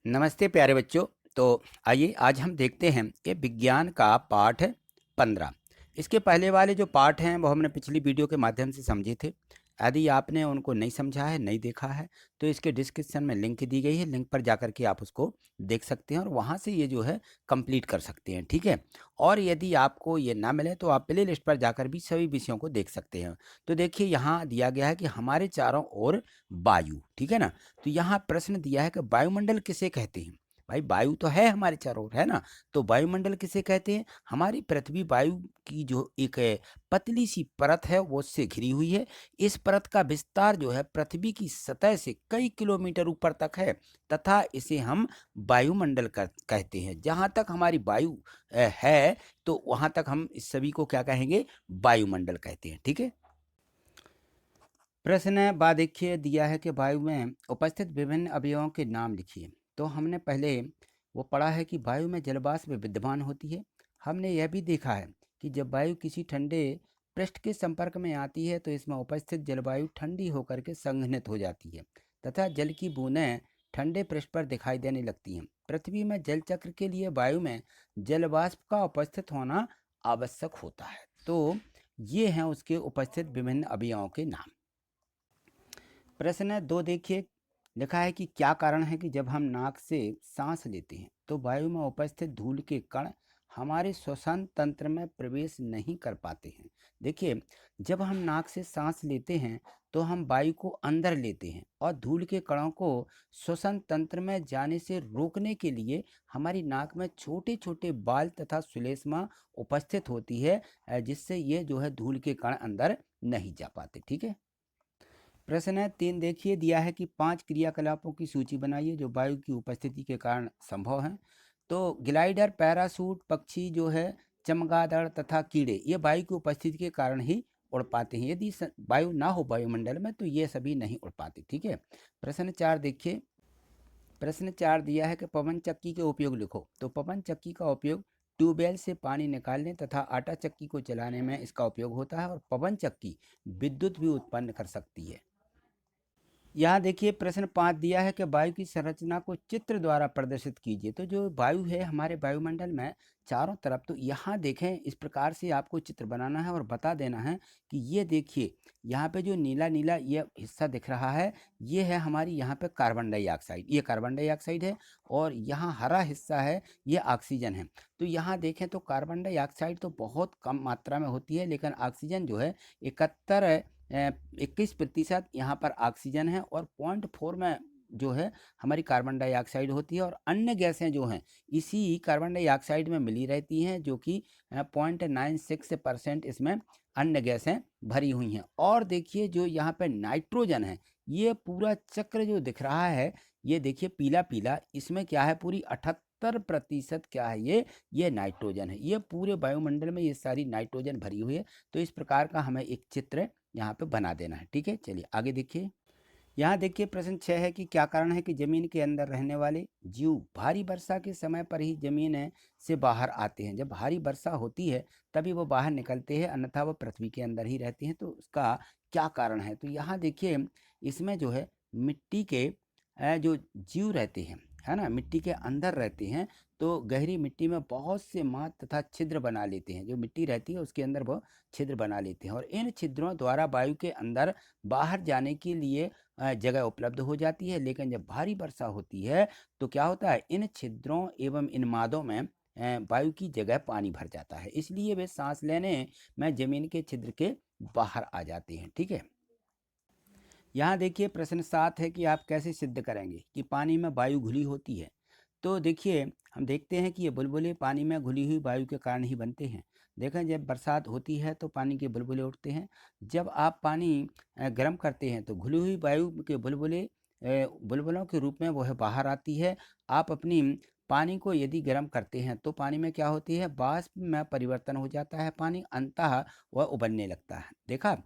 नमस्ते प्यारे बच्चों। तो आइए आज हम देखते हैं ये विज्ञान का पाठ 15। इसके पहले वाले जो पाठ हैं वो हमने पिछली वीडियो के माध्यम से समझे थे। यदि आपने उनको नहीं समझा है, नहीं देखा है, तो इसके डिस्क्रिप्शन में लिंक दी गई है, लिंक पर जाकर के आप उसको देख सकते हैं और वहाँ से ये जो है कंप्लीट कर सकते हैं, ठीक है। और यदि आपको ये ना मिले तो आप प्ले लिस्ट पर जाकर भी सभी विषयों को देख सकते हैं। तो देखिए यहाँ दिया गया है कि हमारे चारों ओर वायु, ठीक है ना। तो यहाँ प्रश्न दिया है कि वायुमंडल किसे कहते हैं। भाई वायु तो है हमारे चारों ओर, है ना। तो वायुमंडल किसे कहते हैं। हमारी पृथ्वी वायु की जो एक पतली सी परत है वो उससे घिरी हुई है। इस परत का विस्तार जो है पृथ्वी की सतह से कई किलोमीटर ऊपर तक है तथा इसे हम वायुमंडल कहते हैं। जहाँ तक हमारी वायु है तो वहाँ तक हम इस सभी को क्या कहेंगे, वायुमंडल कहते हैं, ठीक है। प्रश्न बा देखिए दिया है कि वायु में उपस्थित विभिन्न अवयवों के नाम लिखिए। तो हमने पहले वो पढ़ा है कि वायु में जलवाष्प विद्यमान होती है। हमने यह भी देखा है कि जब वायु किसी ठंडे पृष्ठ के संपर्क में आती है तो इसमें उपस्थित जलवायु ठंडी होकर के संघनित हो जाती है तथा जल की बूंदें ठंडे पृष्ठ पर दिखाई देने लगती हैं। पृथ्वी में जल चक्र के लिए वायु में जलवाष्प का उपस्थित होना आवश्यक होता है। तो ये हैं उसके उपस्थित विभिन्न अवयवों के नाम। प्रश्न 2 देखिए, लिखा है कि क्या कारण है कि जब हम नाक से सांस लेते हैं तो वायु में उपस्थित धूल के कण हमारे श्वसन तंत्र में प्रवेश नहीं कर पाते हैं। देखिए, जब हम नाक से सांस लेते हैं तो हम वायु को अंदर लेते हैं और धूल के कणों को श्वसन तंत्र में जाने से रोकने के लिए हमारी नाक में छोटे छोटे बाल तथा श्लेष्मा उपस्थित होती है, जिससे ये जो है धूल के कण अंदर नहीं जा पाते, ठीक है। प्रश्न 3 देखिए, दिया है कि 5 क्रियाकलापों की सूची बनाइए जो वायु की उपस्थिति के कारण संभव हैं। तो ग्लाइडर, पैराशूट, पक्षी जो है, चमगादड़ तथा कीड़े ये वायु की उपस्थिति के कारण ही उड़ पाते हैं। यदि वायु ना हो वायुमंडल में तो ये सभी नहीं उड़ पाते, ठीक है। प्रश्न 4 देखिए, प्रश्न 4 दिया है कि पवन चक्की के उपयोग लिखो। तो पवन चक्की का उपयोग ट्यूबवेल से पानी निकालने तथा आटा चक्की को चलाने में इसका उपयोग होता है और पवन चक्की विद्युत भी उत्पन्न कर सकती है। यहाँ देखिए प्रश्न 5 दिया है कि वायु की संरचना को चित्र द्वारा प्रदर्शित कीजिए। तो जो वायु है हमारे वायुमंडल में चारों तरफ, तो यहाँ देखें इस प्रकार से आपको चित्र बनाना है और बता देना है कि ये देखिए यहाँ पे जो नीला नीला ये हिस्सा दिख रहा है ये है हमारी यहाँ पे कार्बन डाइऑक्साइड, ये कार्बन डाइऑक्साइड है और यहाँ हरा हिस्सा है ये ऑक्सीजन है। तो यहाँ देखें तो कार्बन डाइऑक्साइड तो बहुत कम मात्रा में होती है लेकिन ऑक्सीजन जो है 21% यहाँ पर ऑक्सीजन है और 0.4 में जो है हमारी कार्बन डाइऑक्साइड होती है और अन्य गैसें जो हैं इसी कार्बन डाइऑक्साइड में मिली रहती हैं, जो कि 0.96% इसमें अन्य गैसें भरी हुई हैं। और देखिए जो यहाँ पे नाइट्रोजन है, ये पूरा चक्र जो दिख रहा है ये देखिए पीला पीला, इसमें क्या है पूरी 78% क्या है ये नाइट्रोजन है। ये पूरे वायुमंडल में ये सारी नाइट्रोजन भरी हुई है। तो इस प्रकार का हमें एक चित्र यहाँ पे बना देना है, ठीक है। चलिए आगे देखिए, यहाँ देखिए प्रश्न 6 है कि क्या कारण है कि जमीन के अंदर रहने वाले जीव भारी वर्षा के समय पर ही जमीन से बाहर आते हैं। जब भारी वर्षा होती है तभी वो बाहर निकलते हैं, अन्यथा वो पृथ्वी के अंदर ही रहते हैं। तो उसका क्या कारण है। तो यहाँ देखिए इसमें जो है मिट्टी के जो जीव रहते हैं, है ना, मिट्टी के अंदर रहते हैं। तो गहरी मिट्टी में बहुत से मात तथा छिद्र बना लेते हैं। जो मिट्टी रहती है उसके अंदर वो छिद्र बना लेते हैं और इन छिद्रों द्वारा वायु के अंदर बाहर जाने के लिए जगह उपलब्ध हो जाती है। लेकिन जब भारी वर्षा होती है तो क्या होता है, इन छिद्रों एवं इन मादों में वायु की जगह पानी भर जाता है, इसलिए वे सांस लेने में जमीन के छिद्र के बाहर आ जाते हैं, ठीक है। यहाँ देखिए प्रश्न 7 है कि आप कैसे सिद्ध करेंगे कि पानी में वायु घुली होती है। तो देखिए हम देखते हैं कि ये बुलबुले पानी में घुली हुई वायु के कारण ही बनते हैं। देखें जब बरसात होती है तो पानी के बुलबुले उठते हैं। जब आप पानी गर्म करते हैं तो घुली हुई वायु के बुलबुले बुलबुलों के रूप में वह बाहर आती है। आप अपनी पानी को यदि गर्म करते हैं तो पानी में क्या होती है, वाष्प में परिवर्तन हो जाता है, पानी अंततः वह उबलने लगता है। देखा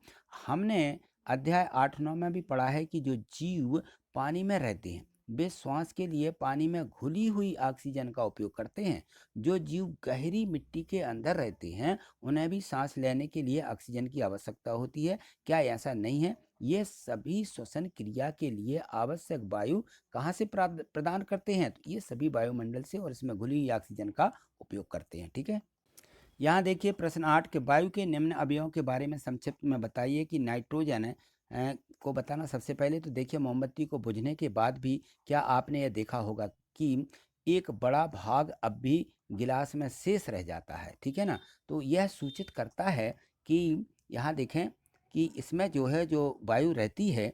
हमने अध्याय 8-9 में भी पढ़ा है कि जो जीव पानी में रहते हैं वे श्वास के लिए पानी में घुली हुई ऑक्सीजन का उपयोग करते हैं। जो जीव गहरी मिट्टी के अंदर रहते हैं उन्हें भी सांस लेने के लिए ऑक्सीजन की आवश्यकता होती है। क्या ऐसा नहीं है। ये सभी श्वसन क्रिया के लिए आवश्यक वायु कहाँ से प्रदान करते हैं? तो ये सभी वायुमंडल से और इसमें घुली हुई ऑक्सीजन का उपयोग करते हैं। ठीक है, यहाँ देखिए प्रश्न 8 के वायु के निम्न अवयवों के बारे में संक्षिप्त में बताइए कि नाइट्रोजन को बताना। सबसे पहले तो देखिए मोमबत्ती को बुझने के बाद भी क्या आपने यह देखा होगा कि एक बड़ा भाग अब भी गिलास में शेष रह जाता है। ठीक है ना, तो यह सूचित करता है कि यहाँ देखें कि इसमें जो है जो वायु रहती है,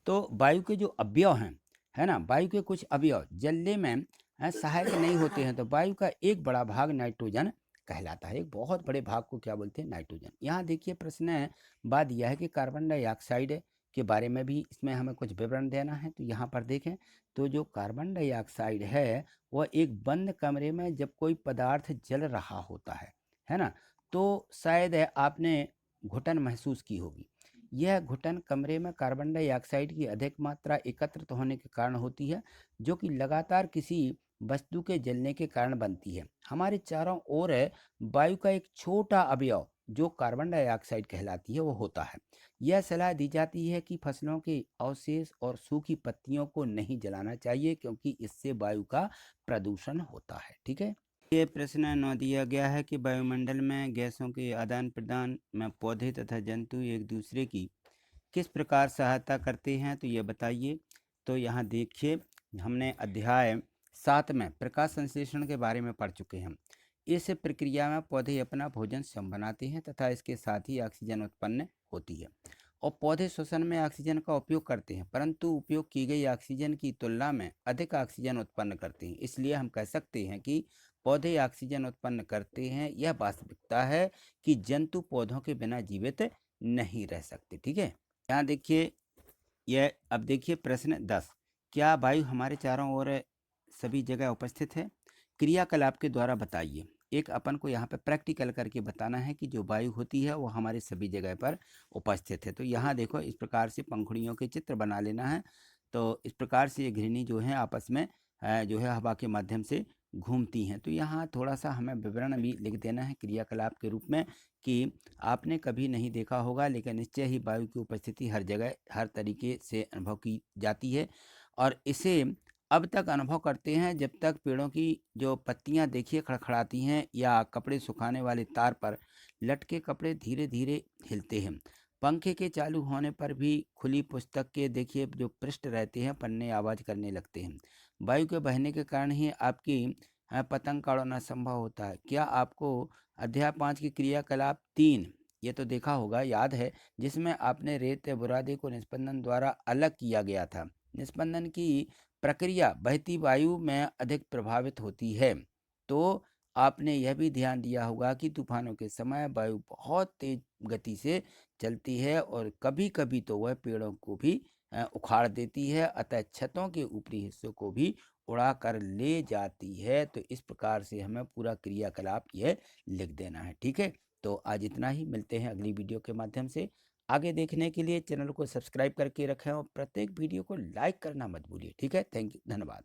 तो वायु के जो अवयव हैं, है ना, वायु के कुछ अवयव जलने में सहायक नहीं होते हैं, तो वायु का एक बड़ा भाग नाइट्रोजन कहलाता है। एक बहुत बड़े भाग को क्या बोलते हैं? नाइट्रोजन। यहाँ देखिए प्रश्न है, बात यह है कि कार्बन डाइऑक्साइड के बारे में भी इसमें हमें कुछ विवरण देना है। तो यहाँ पर देखें तो जो कार्बन डाइऑक्साइड है वह एक बंद कमरे में जब कोई पदार्थ जल रहा होता है ना, तो शायद आपने घुटन महसूस की होगी। यह घुटन कमरे में कार्बन डाइऑक्साइड की अधिक मात्रा एकत्रित होने के कारण होती है, जो कि लगातार किसी वस्तु के जलने के कारण बनती है। हमारे चारों ओर वायु का एक छोटा अवयव जो कार्बन डाइऑक्साइड कहलाती है वो होता है। यह सलाह दी जाती है कि फसलों के अवशेष और सूखी पत्तियों को नहीं जलाना चाहिए, क्योंकि इससे वायु का प्रदूषण होता है। ठीक है, ये प्रश्न 9 दिया गया है कि वायुमंडल में गैसों के आदान प्रदान में पौधे तथा जंतु एक दूसरे की किस प्रकार सहायता करते हैं, तो ये बताइए। तो यहाँ देखिए हमने अध्याय 7 में प्रकाश संश्लेषण के बारे में पढ़ चुके हैं। इस प्रक्रिया में पौधे अपना भोजन स्वयं बनाते हैं तथा इसके साथ ही ऑक्सीजन उत्पन्न होती है, और पौधे श्वसन में ऑक्सीजन का उपयोग करते हैं, परंतु उपयोग की गई ऑक्सीजन की तुलना में अधिक ऑक्सीजन उत्पन्न करते हैं। इसलिए हम कह सकते हैं कि पौधे ऑक्सीजन उत्पन्न करते हैं। यह वास्तविकता है कि जंतु पौधों के बिना जीवित नहीं रह सकते। ठीक है, यहाँ देखिए यह अब देखिए प्रश्न 10, क्या वायु हमारे चारों ओर सभी जगह उपस्थित है? क्रियाकलाप के द्वारा बताइए। एक अपन को यहाँ पे प्रैक्टिकल करके बताना है कि जो वायु होती है वो हमारे सभी जगह पर उपस्थित है। तो यहाँ देखो इस प्रकार से पंखुड़ियों के चित्र बना लेना है। तो इस प्रकार से ये घृणी जो है आपस में जो है हवा के माध्यम से घूमती हैं। तो यहाँ थोड़ा सा हमें विवरण भी लिख देना है क्रियाकलाप के रूप में कि आपने कभी नहीं देखा होगा, लेकिन निश्चय ही वायु की उपस्थिति हर जगह हर तरीके से अनुभव की जाती है, और इसे अब तक अनुभव करते हैं जब तक पेड़ों की जो पत्तियां देखिए खड़खड़ाती हैं या कपड़े सुखाने वाले तार पर लटके कपड़े धीरे धीरे हिलते हैं। पंखे के चालू होने पर भी खुली पुस्तक के देखिए जो पृष्ठ रहते हैं पन्ने आवाज करने लगते हैं। वायु के बहने के कारण ही आपकी पतंग का उड़ना संभव होता है। क्या आपको अध्याय 5 की क्रियाकलाप 3 ये तो देखा होगा, याद है, जिसमें आपने रेत या बुरादे को निस्पंदन द्वारा अलग किया गया था। निस्पंदन की प्रक्रिया बहती वायु में अधिक प्रभावित होती है। तो आपने यह भी ध्यान दिया होगा कि तूफानों के समय वायु बहुत तेज गति से चलती है और कभी कभी तो वह पेड़ों को भी उखाड़ देती है, अतः छतों के ऊपरी हिस्सों को भी उड़ा कर ले जाती है। तो इस प्रकार से हमें पूरा क्रियाकलाप यह लिख देना है। ठीक है, तो आज इतना ही, मिलते हैं अगली वीडियो के माध्यम से। आगे देखने के लिए चैनल को सब्सक्राइब करके रखें और प्रत्येक वीडियो को लाइक करना मत भूलिए। ठीक है, थैंक यू, धन्यवाद।